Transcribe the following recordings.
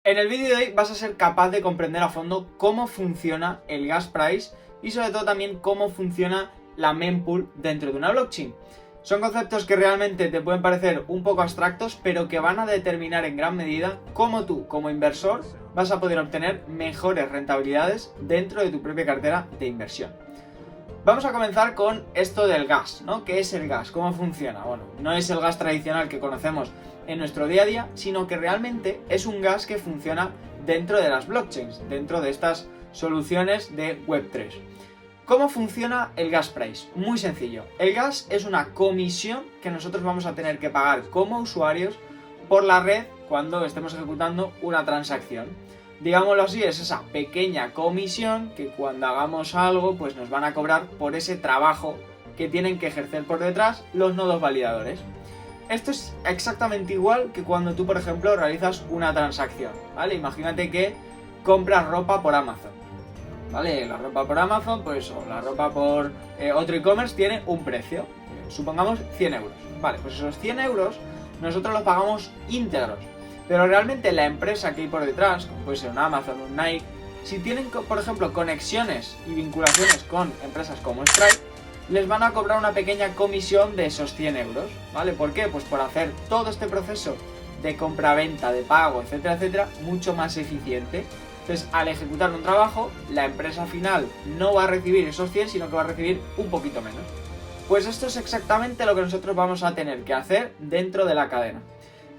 En el vídeo de hoy vas a ser capaz de comprender a fondo cómo funciona el gas price y sobre todo también cómo funciona la mempool dentro de una blockchain. Son conceptos que realmente te pueden parecer un poco abstractos, pero que van a determinar en gran medida cómo tú, como inversor, vas a poder obtener mejores rentabilidades dentro de tu propia cartera de inversión. Vamos a comenzar con esto del gas, ¿no? ¿Qué es el gas? ¿Cómo funciona? Bueno, no es el gas tradicional que conocemos en nuestro día a día, sino que realmente es un gas que funciona dentro de las blockchains, dentro de estas soluciones de Web3. ¿Cómo funciona el gas price? Muy sencillo. El gas es una comisión que nosotros vamos a tener que pagar como usuarios por la red cuando estemos ejecutando una transacción. Digámoslo así, es esa pequeña comisión que cuando hagamos algo pues nos van a cobrar por ese trabajo que tienen que ejercer por detrás los nodos validadores. Esto es exactamente igual que cuando tú, por ejemplo, realizas una transacción, ¿vale? Imagínate que compras ropa por Amazon, ¿vale? La ropa por Amazon, pues, o la ropa por otro e-commerce tiene un precio, supongamos 100 euros, ¿vale? Pues esos 100 euros nosotros los pagamos íntegros, pero realmente la empresa que hay por detrás, como puede ser un Amazon, un Nike, si tienen, por ejemplo, conexiones y vinculaciones con empresas como Stripe, les van a cobrar una pequeña comisión de esos 100 euros, ¿vale? ¿Por qué? Pues por hacer todo este proceso de compra-venta, de pago, etcétera, etcétera, mucho más eficiente. Entonces, al ejecutar un trabajo, la empresa final no va a recibir esos 100, sino que va a recibir un poquito menos. Pues esto es exactamente lo que nosotros vamos a tener que hacer dentro de la cadena.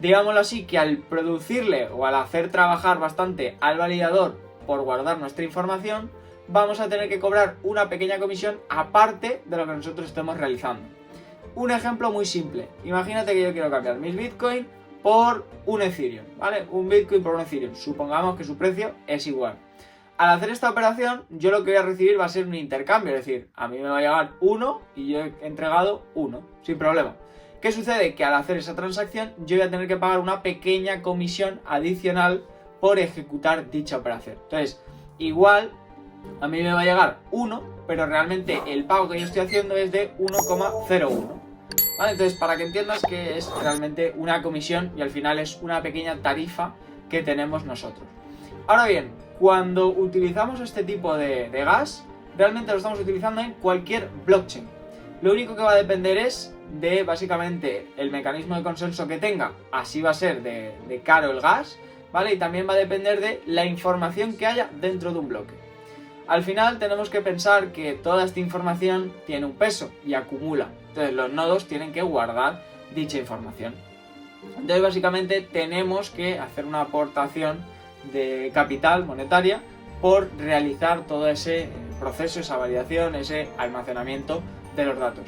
Digámoslo así, que al producirle o al hacer trabajar bastante al validador por guardar nuestra información, vamos a tener que cobrar una pequeña comisión aparte de lo que nosotros estemos realizando. Un ejemplo muy simple. Imagínate que yo quiero cambiar mis Bitcoin por un Ethereum, ¿vale? Un Bitcoin por un Ethereum. Supongamos que su precio es igual. Al hacer esta operación, yo lo que voy a recibir va a ser un intercambio. Es decir, a mí me va a llegar 1 y yo he entregado 1, sin problema. ¿Qué sucede? Que al hacer esa transacción, yo voy a tener que pagar una pequeña comisión adicional por ejecutar dicha operación. Entonces, igual a mí me va a llegar 1, pero realmente el pago que yo estoy haciendo es de 1,01. ¿Vale? Entonces, para que entiendas que es realmente una comisión y al final es una pequeña tarifa que tenemos nosotros. Ahora bien, cuando utilizamos este tipo de gas, realmente lo estamos utilizando en cualquier blockchain. Lo único que va a depender es de básicamente el mecanismo de consenso que tenga, así va a ser de caro el gas, ¿vale? Y también va a depender de la información que haya dentro de un bloque. Al final tenemos que pensar que toda esta información tiene un peso y acumula. Entonces los nodos tienen que guardar dicha información. Entonces básicamente tenemos que hacer una aportación de capital monetaria por realizar todo ese proceso, esa validación, ese almacenamiento de los datos.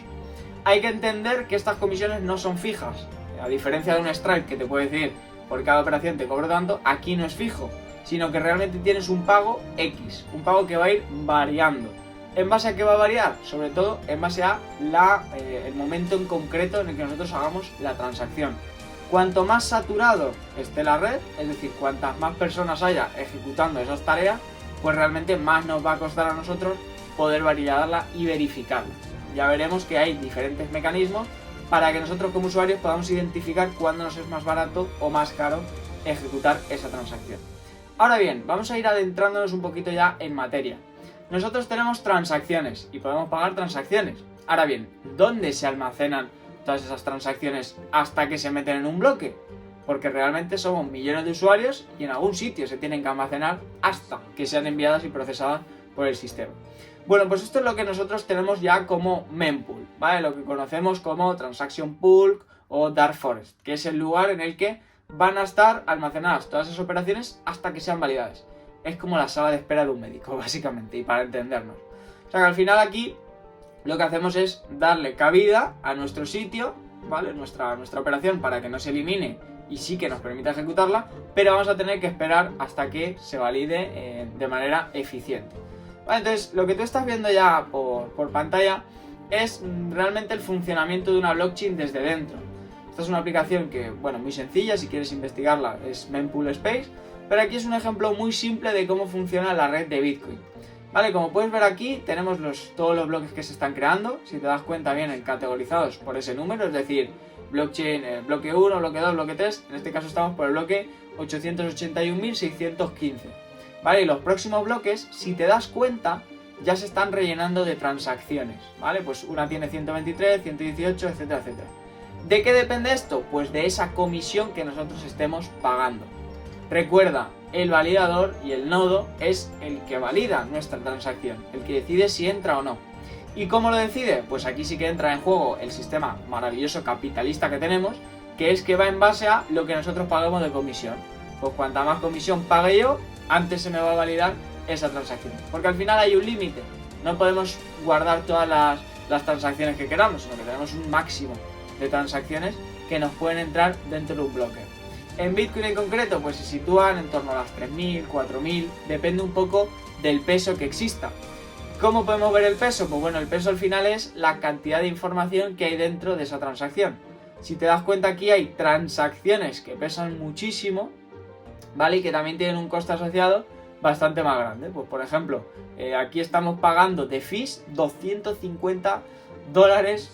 Hay que entender que estas comisiones no son fijas. A diferencia de un Stripe que te puede decir por cada operación te cobro tanto, aquí no es fijo, sino que realmente tienes un pago X, un pago que va a ir variando. ¿En base a qué va a variar? Sobre todo en base a el momento en concreto en el que nosotros hagamos la transacción. Cuanto más saturado esté la red, es decir, cuantas más personas haya ejecutando esas tareas, pues realmente más nos va a costar a nosotros poder validarla y verificarla. Ya veremos que hay diferentes mecanismos para que nosotros como usuarios podamos identificar cuándo nos es más barato o más caro ejecutar esa transacción. Ahora bien, vamos a ir adentrándonos un poquito ya en materia. Nosotros tenemos transacciones y podemos pagar transacciones. Ahora bien, ¿dónde se almacenan todas esas transacciones hasta que se meten en un bloque? Porque realmente somos millones de usuarios y en algún sitio se tienen que almacenar hasta que sean enviadas y procesadas por el sistema. Bueno, pues esto es lo que nosotros tenemos ya como mempool, ¿vale? Lo que conocemos como transaction pool o dark forest, que es el lugar en el que van a estar almacenadas todas esas operaciones hasta que sean validadas. Es como la sala de espera de un médico, básicamente, y para entendernos. O sea que al final aquí lo que hacemos es darle cabida a nuestro sitio, ¿vale? Nuestra operación para que no se elimine y sí que nos permita ejecutarla, pero vamos a tener que esperar hasta que se valide de manera eficiente. Vale, entonces lo que tú estás viendo ya por pantalla es realmente el funcionamiento de una blockchain desde dentro. Esta es una aplicación que, bueno, muy sencilla, si quieres investigarla es Mempool Space, pero aquí es un ejemplo muy simple de cómo funciona la red de Bitcoin. Vale, como puedes ver aquí tenemos todos los bloques que se están creando, si te das cuenta vienen categorizados por ese número, es decir, blockchain, bloque 1, bloque 2, bloque 3, en este caso estamos por el bloque 881.615. ¿Vale? Y los próximos bloques, si te das cuenta, ya se están rellenando de transacciones, ¿vale? Pues una tiene 123, 118, etcétera, etcétera. ¿De qué depende esto? Pues de esa comisión que nosotros estemos pagando. Recuerda, el validador y el nodo es el que valida nuestra transacción, el que decide si entra o no. ¿Y cómo lo decide? Pues aquí sí que entra en juego el sistema maravilloso capitalista que tenemos, que es que va en base a lo que nosotros paguemos de comisión. Pues cuanta más comisión pague yo, antes se me va a validar esa transacción. Porque al final hay un límite. No podemos guardar todas las transacciones que queramos, sino que tenemos un máximo de transacciones que nos pueden entrar dentro de un bloque. En Bitcoin en concreto, pues se sitúan en torno a las 3.000, 4.000, depende un poco del peso que exista. ¿Cómo podemos ver el peso? Pues bueno, el peso al final es la cantidad de información que hay dentro de esa transacción. Si te das cuenta, aquí hay transacciones que pesan muchísimo, ¿vale? Y que también tienen un coste asociado bastante más grande. Pues por ejemplo, aquí estamos pagando de fees $250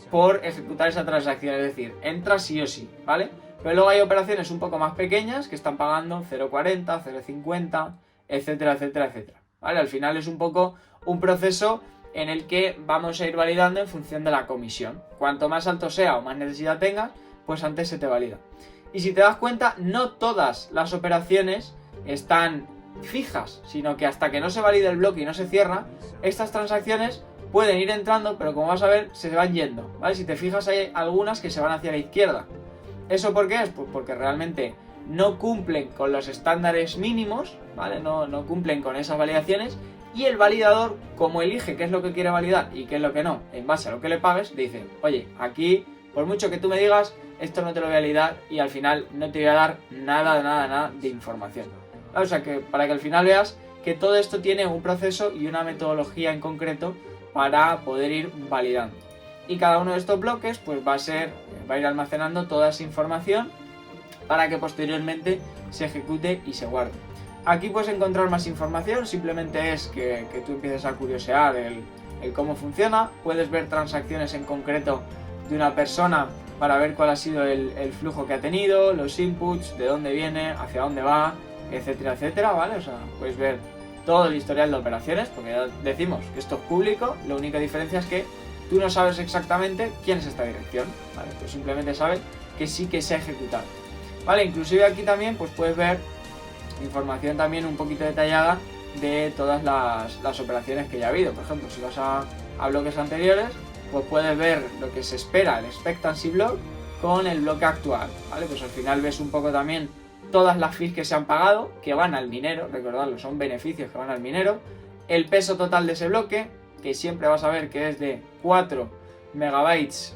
por ejecutar esa transacción, es decir, entra sí o sí, ¿vale? Pero luego hay operaciones un poco más pequeñas que están pagando 0,40, 0,50, etcétera, etcétera, etcétera, ¿vale? Al final es un poco un proceso en el que vamos a ir validando en función de la comisión. Cuanto más alto sea o más necesidad tengas, pues antes se te valida. Y si te das cuenta, no todas las operaciones están fijas, sino que hasta que no se valide el bloque y no se cierra, estas transacciones pueden ir entrando, pero como vas a ver, se van yendo, ¿vale? Si te fijas, hay algunas que se van hacia la izquierda. ¿Eso por qué es? Pues porque realmente no cumplen con los estándares mínimos, ¿vale? No cumplen con esas validaciones, y el validador, como elige qué es lo que quiere validar y qué es lo que no, en base a lo que le pagues, dice, oye, aquí, por mucho que tú me digas, esto no te lo voy a validar y al final no te voy a dar nada de información. O sea, que para que al final veas que todo esto tiene un proceso y una metodología en concreto para poder ir validando. Y cada uno de estos bloques pues va a ir almacenando toda esa información para que posteriormente se ejecute y se guarde. Aquí puedes encontrar más información, simplemente es que tú empieces a curiosear el cómo funciona. Puedes ver transacciones en concreto de una persona para ver cuál ha sido el flujo que ha tenido, los inputs, de dónde viene, hacia dónde va, etcétera, etcétera, ¿vale? O sea, puedes ver todo el historial de operaciones, porque ya decimos que esto es público, la única diferencia es que tú no sabes exactamente quién es esta dirección, ¿vale? Pues simplemente sabes que sí que se ha ejecutado, ¿vale? Inclusive aquí también pues puedes ver información también un poquito detallada de todas las operaciones que ya ha habido. Por ejemplo, si vas a bloques anteriores, pues puedes ver lo que se espera, el expectancy block, con el bloque actual, ¿vale? Pues al final ves un poco también todas las fees que se han pagado, que van al minero, recordadlo, son beneficios que van al minero, el peso total de ese bloque, que siempre vas a ver que es de 4 megabytes,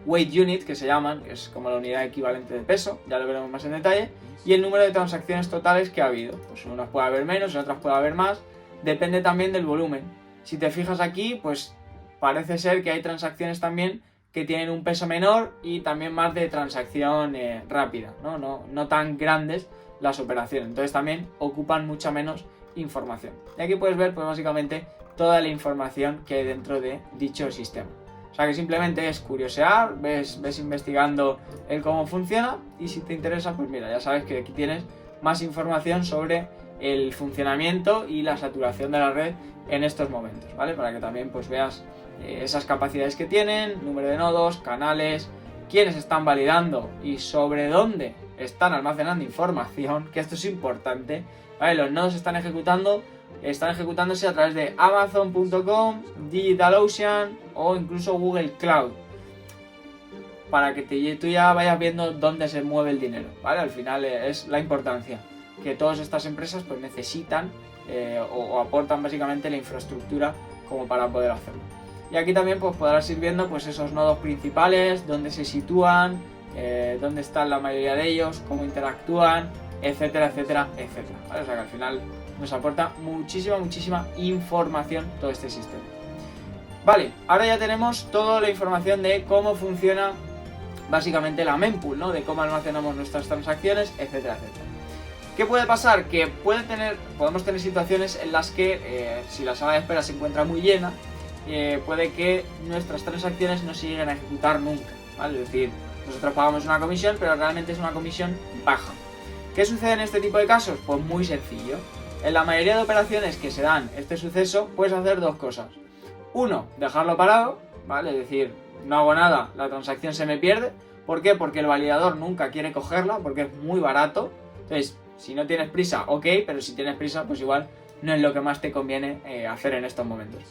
weight unit, que se llaman, que es como la unidad equivalente de peso, ya lo veremos más en detalle, y el número de transacciones totales que ha habido. Pues en unas puede haber menos, en otras puede haber más, depende también del volumen. Si te fijas aquí, pues parece ser que hay transacciones también que tienen un peso menor y también más de transacción rápida, no tan grandes las operaciones, entonces también ocupan mucha menos información. Y aquí puedes ver pues básicamente toda la información que hay dentro de dicho sistema. O sea que simplemente es curiosear, ves investigando el cómo funciona, y si te interesa, pues mira, ya sabes que aquí tienes más información sobre el funcionamiento y la saturación de la red en estos momentos, ¿vale? Para que también pues veas esas capacidades que tienen, número de nodos, canales, quiénes están validando y sobre dónde están almacenando información, que esto es importante, ¿vale? Los nodos están ejecutándose a través de Amazon.com, DigitalOcean o incluso Google Cloud, para que tú ya vayas viendo dónde se mueve el dinero, ¿vale? Al final es la importancia que todas estas empresas pues necesitan o aportan básicamente la infraestructura como para poder hacerlo. Y aquí también pues podrás ir viendo pues esos nodos principales, dónde se sitúan, dónde están la mayoría de ellos, cómo interactúan, etcétera, etcétera, etcétera, ¿vale? O sea que al final nos aporta muchísima información todo este sistema. Vale, ahora ya tenemos toda la información de cómo funciona básicamente la mempool, ¿no? De cómo almacenamos nuestras transacciones, etcétera, etcétera. ¿Qué puede pasar? Que podemos tener situaciones en las que si la sala de espera se encuentra muy llena, puede que nuestras transacciones no se lleguen a ejecutar nunca, ¿vale? Es decir, nosotros pagamos una comisión, pero realmente es una comisión baja. ¿Qué sucede en este tipo de casos? Pues muy sencillo. En la mayoría de operaciones que se dan este suceso, puedes hacer dos cosas. Uno, dejarlo parado, ¿vale? Es decir, no hago nada, la transacción se me pierde. ¿Por qué? Porque el validador nunca quiere cogerla, porque es muy barato. Entonces, si no tienes prisa, ok, pero si tienes prisa, pues igual no es lo que más te conviene hacer en estos momentos.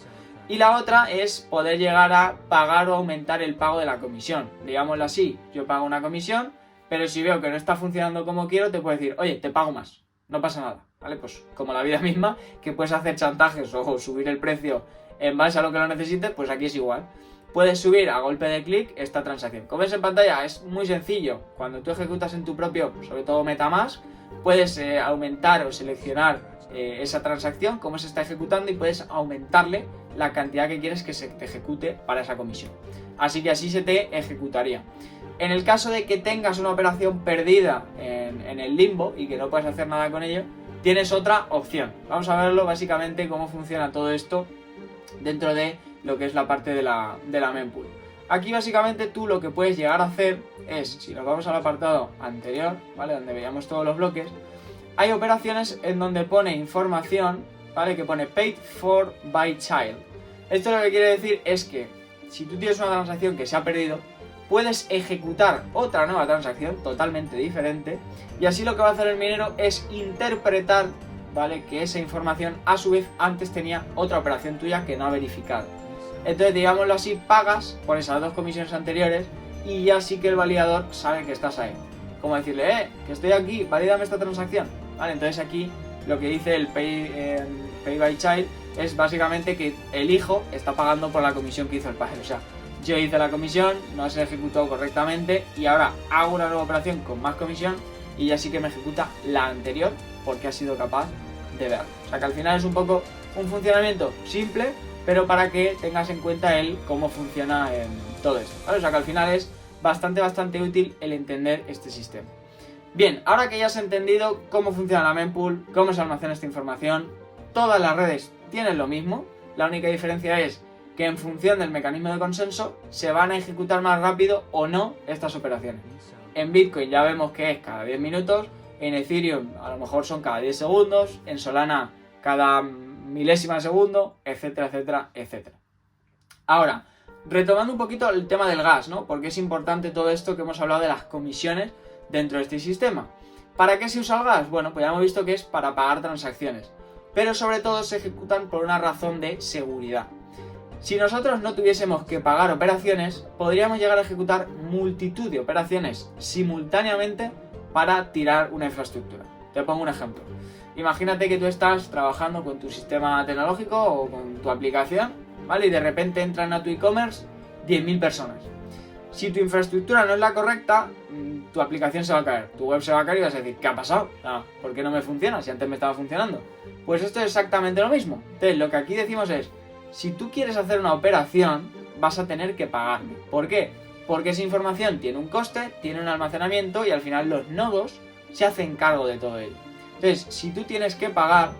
Y la otra es poder llegar a pagar o aumentar el pago de la comisión. Digámoslo así, yo pago una comisión, pero si veo que no está funcionando como quiero, te puedo decir, oye, te pago más, no pasa nada, ¿vale? Pues como la vida misma, que puedes hacer chantajes o subir el precio en base a lo que lo necesites, pues aquí es igual. Puedes subir a golpe de clic esta transacción. Como ves en pantalla, es muy sencillo. Cuando tú ejecutas en tu propio, sobre todo MetaMask, puedes aumentar o seleccionar esa transacción, cómo se está ejecutando, y puedes aumentarle la cantidad que quieres que se te ejecute para esa comisión. Así que así se te ejecutaría. En el caso de que tengas una operación perdida en el limbo y que no puedas hacer nada con ello, tienes otra opción. Vamos a verlo básicamente cómo funciona todo esto dentro de lo que es la parte de la mempool. Aquí básicamente tú lo que puedes llegar a hacer es, si nos vamos al apartado anterior, ¿vale? Donde veíamos todos los bloques, hay operaciones en donde pone información, ¿vale? Que pone paid for by child. Esto lo que quiere decir es que si tú tienes una transacción que se ha perdido, puedes ejecutar otra nueva transacción totalmente diferente, y así lo que va a hacer el minero es interpretar, ¿vale? Que esa información a su vez antes tenía otra operación tuya que no ha verificado. Entonces, digámoslo así, pagas por esas dos comisiones anteriores y ya sí que el validador sabe que estás ahí. Como decirle, que estoy aquí, valídame esta transacción. ¿Vale? Entonces aquí lo que dice el pay by child es básicamente que el hijo está pagando por la comisión que hizo el padre. O sea, yo hice la comisión, no se ejecutó correctamente y ahora hago una nueva operación con más comisión y ya sí que me ejecuta la anterior porque ha sido capaz de verlo. O sea que al final es un poco un funcionamiento simple, pero para que tengas en cuenta cómo funciona todo esto, ¿vale? O sea que al final es bastante útil el entender este sistema. Bien, ahora que ya has entendido cómo funciona la mempool, cómo se almacena esta información, todas las redes tienen lo mismo, la única diferencia es que en función del mecanismo de consenso se van a ejecutar más rápido o no estas operaciones. En Bitcoin ya vemos que es cada 10 minutos, en Ethereum a lo mejor son cada 10 segundos, en Solana cada milésima de segundo, etcétera, etcétera, etcétera. Ahora, retomando un poquito el tema del gas, ¿no? Porque es importante todo esto que hemos hablado de las comisiones dentro de este sistema. ¿Para qué se usa el gas? Bueno, pues ya hemos visto que es para pagar transacciones, pero sobre todo se ejecutan por una razón de seguridad. Si nosotros no tuviésemos que pagar operaciones, podríamos llegar a ejecutar multitud de operaciones simultáneamente para tirar una infraestructura. Te pongo un ejemplo. Imagínate que tú estás trabajando con tu sistema tecnológico o con tu aplicación, ¿vale? Y de repente entran a tu e-commerce 10.000 personas. Si tu infraestructura no es la correcta, tu aplicación se va a caer, tu web se va a caer y vas a decir, ¿qué ha pasado? ¿Por qué no me funciona si antes me estaba funcionando? Pues esto es exactamente lo mismo. Entonces, lo que aquí decimos es, si tú quieres hacer una operación, vas a tener que pagarme. ¿Por qué? Porque esa información tiene un coste, tiene un almacenamiento y al final los nodos se hacen cargo de todo ello. Entonces, si tú tienes que pagar,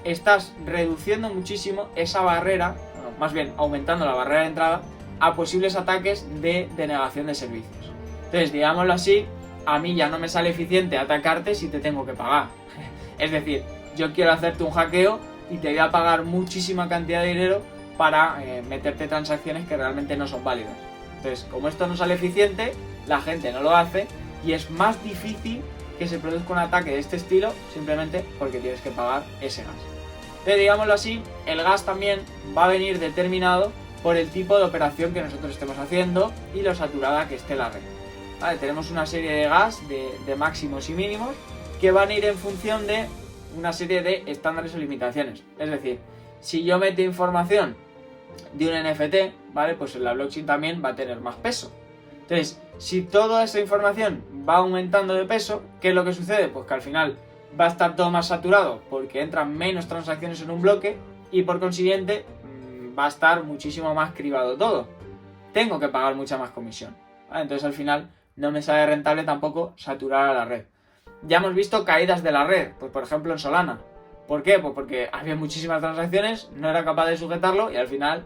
estás reduciendo muchísimo esa barrera, bueno, más bien aumentando la barrera de entrada a posibles ataques de denegación de servicios. Entonces, digámoslo así, a mí ya no me sale eficiente atacarte si te tengo que pagar. Es decir, yo quiero hacerte un hackeo y te voy a pagar muchísima cantidad de dinero para meterte transacciones que realmente no son válidas. Entonces, como esto no sale eficiente, la gente no lo hace y es más difícil que se produzca un ataque de este estilo simplemente porque tienes que pagar ese gas. Entonces, digámoslo así, el gas también va a venir determinado por el tipo de operación que nosotros estemos haciendo y lo saturada que esté la red. Vale, tenemos una serie de gas de máximos y mínimos que van a ir en función de una serie de estándares o limitaciones. Es decir, si yo meto información de un NFT, ¿vale? Pues en la blockchain también va a tener más peso. Entonces, si toda esa información va aumentando de peso, ¿qué es lo que sucede? Pues que al final va a estar todo más saturado porque entran menos transacciones en un bloque y por consiguiente va a estar muchísimo más cribado todo. Tengo que pagar mucha más comisión, ¿vale? Entonces al final no me sale rentable tampoco saturar a la red. Ya hemos visto caídas de la red, pues por ejemplo en Solana. ¿Por qué? Pues porque había muchísimas transacciones, no era capaz de sujetarlo y al final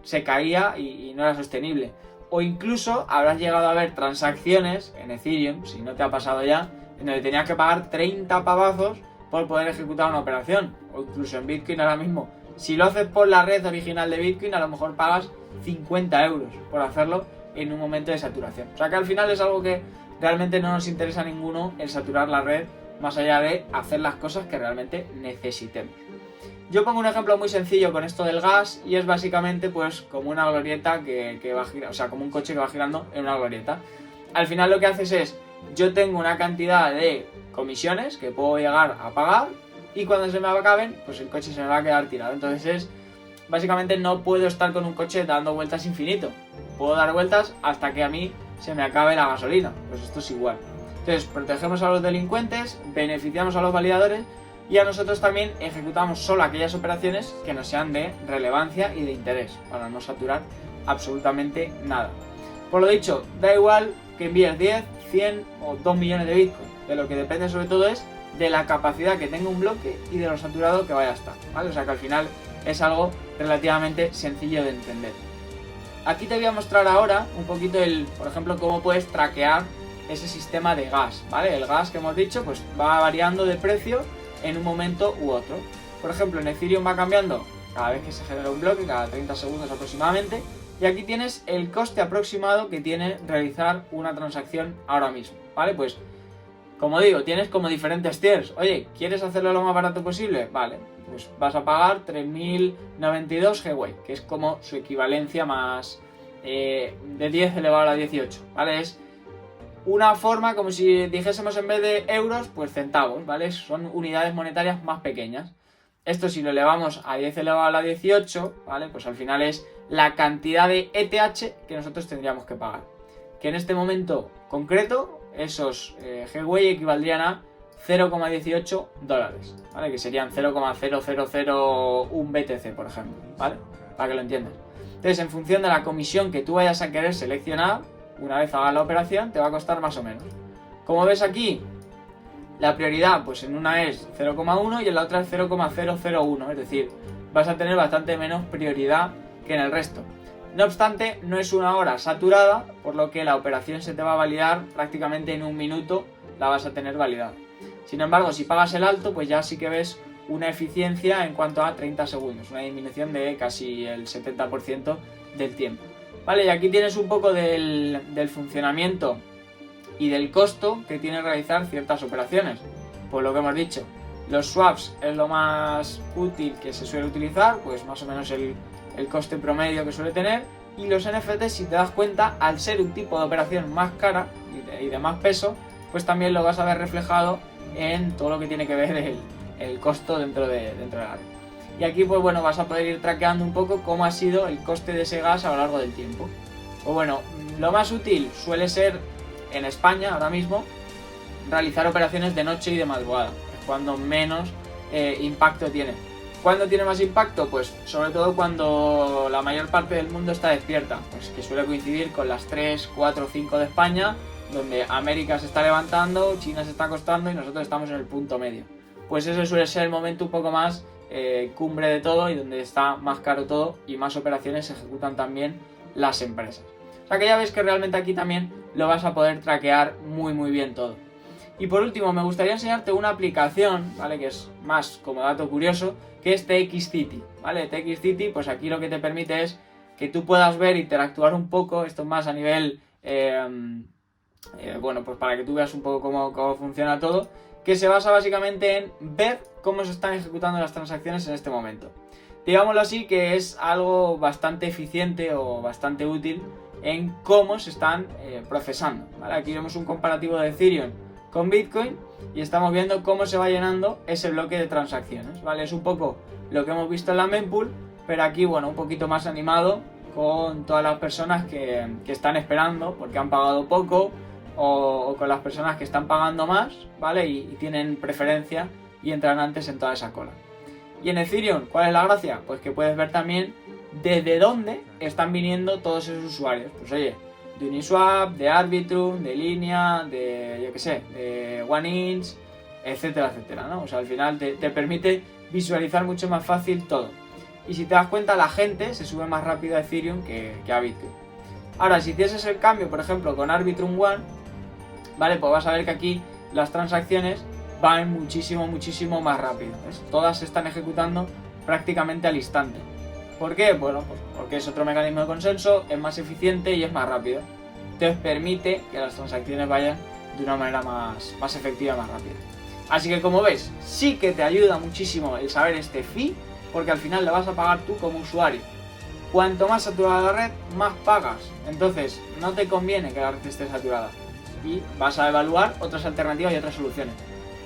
se caía y no era sostenible. O incluso habrás llegado a ver transacciones en Ethereum, si no te ha pasado ya, en donde tenías que pagar 30 pavazos por poder ejecutar una operación. O incluso en Bitcoin ahora mismo, si lo haces por la red original de Bitcoin, a lo mejor pagas 50 euros por hacerlo en un momento de saturación. O sea que al final es algo que realmente no nos interesa a ninguno el saturar la red, más allá de hacer las cosas que realmente necesitemos. Yo pongo un ejemplo muy sencillo con esto del gas y es básicamente pues como una glorieta que va girando, o sea, como un coche que va girando en una glorieta. Al final lo que haces es, yo tengo una cantidad de comisiones que puedo llegar a pagar y cuando se me acaben, pues el coche se me va a quedar tirado. Entonces básicamente no puedo estar con un coche dando vueltas infinito. Puedo dar vueltas hasta que a mí se me acabe la gasolina. Pues esto es igual. Entonces protegemos a los delincuentes, beneficiamos a los validadores y a nosotros también ejecutamos solo aquellas operaciones que nos sean de relevancia y de interés, para no saturar absolutamente nada. Por lo dicho, da igual que envíes 10, 100 o 2 millones de Bitcoin. De lo que depende sobre todo es de la capacidad que tenga un bloque y de lo saturado que vaya a estar, ¿vale? O sea que al final es algo relativamente sencillo de entender. Aquí te voy a mostrar ahora un poquito por ejemplo, cómo puedes traquear ese sistema de gas, ¿vale? El gas que hemos dicho pues va variando de precio en un momento u otro. Por ejemplo, en Ethereum va cambiando cada vez que se genera un bloque, cada 30 segundos aproximadamente. Y aquí tienes el coste aproximado que tiene realizar una transacción ahora mismo, ¿vale? Pues, como digo, tienes como diferentes tiers. Oye, ¿quieres hacerlo lo más barato posible? Vale, pues vas a pagar 3.092 GWay, que es como su equivalencia más de 10 elevado a la 18, ¿vale? Es una forma como si dijésemos en vez de euros, pues centavos, ¿vale? Son unidades monetarias más pequeñas. Esto si lo elevamos a 10 elevado a la 18, ¿vale? Pues al final es la cantidad de ETH que nosotros tendríamos que pagar. Que en este momento concreto, esos GWay equivaldrían a 0,18 dólares, ¿vale? Que serían 0,0001 BTC, por ejemplo, ¿vale? Para que lo entiendas. Entonces, en función de la comisión que tú vayas a querer seleccionar, una vez hagas la operación, te va a costar más o menos. Como ves aquí, la prioridad, pues en una es 0,1 y en la otra es 0,001, es decir, vas a tener bastante menos prioridad que en el resto. No obstante, no es una hora saturada, por lo que la operación se te va a validar prácticamente en un minuto, la vas a tener validada. Sin embargo, si pagas el alto, pues ya sí que ves una eficiencia en cuanto a 30 segundos, una disminución de casi el 70% del tiempo. Vale, y aquí tienes un poco del funcionamiento y del costo que tiene realizar ciertas operaciones. Pues lo que hemos dicho, los swaps es lo más útil que se suele utilizar, pues más o menos el coste promedio que suele tener, y los NFTs, si te das cuenta, al ser un tipo de operación más cara y de más peso, pues también lo vas a ver reflejado en todo lo que tiene que ver el costo dentro de la red. Y aquí pues bueno, vas a poder ir traqueando un poco cómo ha sido el coste de ese gas a lo largo del tiempo. Pues bueno, lo más útil suele ser en España ahora mismo realizar operaciones de noche y de madrugada, es cuando menos impacto tiene. ¿Cuándo tiene más impacto? Pues sobre todo cuando la mayor parte del mundo está despierta, pues que suele coincidir con las 3, 4, 5 de España, donde América se está levantando, China se está acostando y nosotros estamos en el punto medio. Pues ese suele ser el momento un poco más cumbre de todo y donde está más caro todo y más operaciones se ejecutan también las empresas. O sea que ya ves que realmente aquí también lo vas a poder traquear muy bien todo. Y por último me gustaría enseñarte una aplicación, ¿vale? Que es más como dato curioso, que es TXCity, ¿vale? TXCity pues aquí lo que te permite es que tú puedas ver, interactuar un poco, esto más a nivel, bueno, pues para que tú veas un poco cómo funciona todo, que se basa básicamente en ver cómo se están ejecutando las transacciones en este momento. Digámoslo así, que es algo bastante eficiente o bastante útil en cómo se están procesando, ¿vale? Aquí vemos un comparativo de Ethereum con Bitcoin y estamos viendo cómo se va llenando ese bloque de transacciones, ¿vale? Es un poco lo que hemos visto en la mempool, pero aquí, bueno, un poquito más animado con todas las personas que están esperando porque han pagado poco o con las personas que están pagando más, ¿vale? Y tienen preferencia y entran antes en toda esa cola. Y en Ethereum, ¿cuál es la gracia? Pues que puedes ver también desde dónde están viniendo todos esos usuarios. Pues oye, de Uniswap, de Arbitrum, de Linea, de, yo qué sé, de OneInch, etcétera, etcétera, ¿no? O sea, al final te permite visualizar mucho más fácil todo. Y si te das cuenta, la gente se sube más rápido a Ethereum que a Bitcoin. Ahora, si hicieses el cambio, por ejemplo, con Arbitrum One, ¿vale? Pues vas a ver que aquí las transacciones van muchísimo más rápido. ¿Ves? Todas se están ejecutando prácticamente al instante. ¿Por qué? Bueno, pues porque es otro mecanismo de consenso, es más eficiente y es más rápido. Entonces permite que las transacciones vayan de una manera más efectiva y más rápida. Así que como ves, sí que te ayuda muchísimo el saber este fee, porque al final lo vas a pagar tú como usuario. Cuanto más saturada la red, más pagas. Entonces no te conviene que la red esté saturada. Y vas a evaluar otras alternativas y otras soluciones.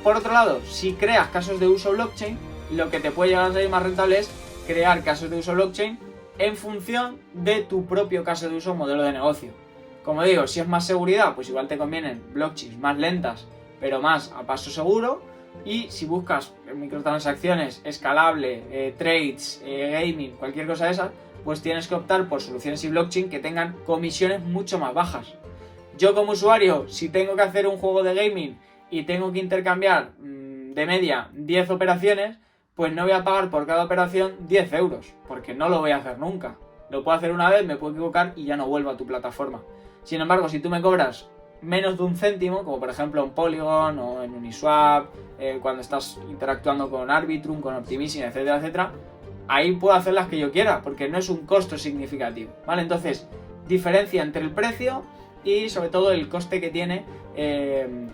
Por otro lado, si creas casos de uso blockchain, lo que te puede llegar a salir más rentable es crear casos de uso blockchain en función de tu propio caso de uso o modelo de negocio. Como digo, si es más seguridad, pues igual te convienen blockchains más lentas, pero más a paso seguro. Y si buscas microtransacciones, escalable, trades, gaming, cualquier cosa de esas, pues tienes que optar por soluciones y blockchain que tengan comisiones mucho más bajas. Yo como usuario, si tengo que hacer un juego de gaming y tengo que intercambiar de media 10 operaciones, pues no voy a pagar por cada operación 10 euros, porque no lo voy a hacer nunca. Lo puedo hacer una vez, me puedo equivocar y ya no vuelvo a tu plataforma. Sin embargo, si tú me cobras menos de un céntimo, como por ejemplo en Polygon o en Uniswap, cuando estás interactuando con Arbitrum, con Optimism, etcétera, etcétera, ahí puedo hacer las que yo quiera, porque no es un costo significativo, ¿vale? Entonces, diferencia entre el precio y sobre todo el coste que tiene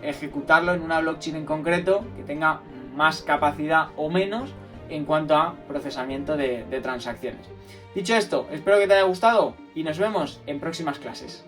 ejecutarlo en una blockchain en concreto que tenga más capacidad o menos en cuanto a procesamiento de transacciones. Dicho esto, espero que te haya gustado y nos vemos en próximas clases.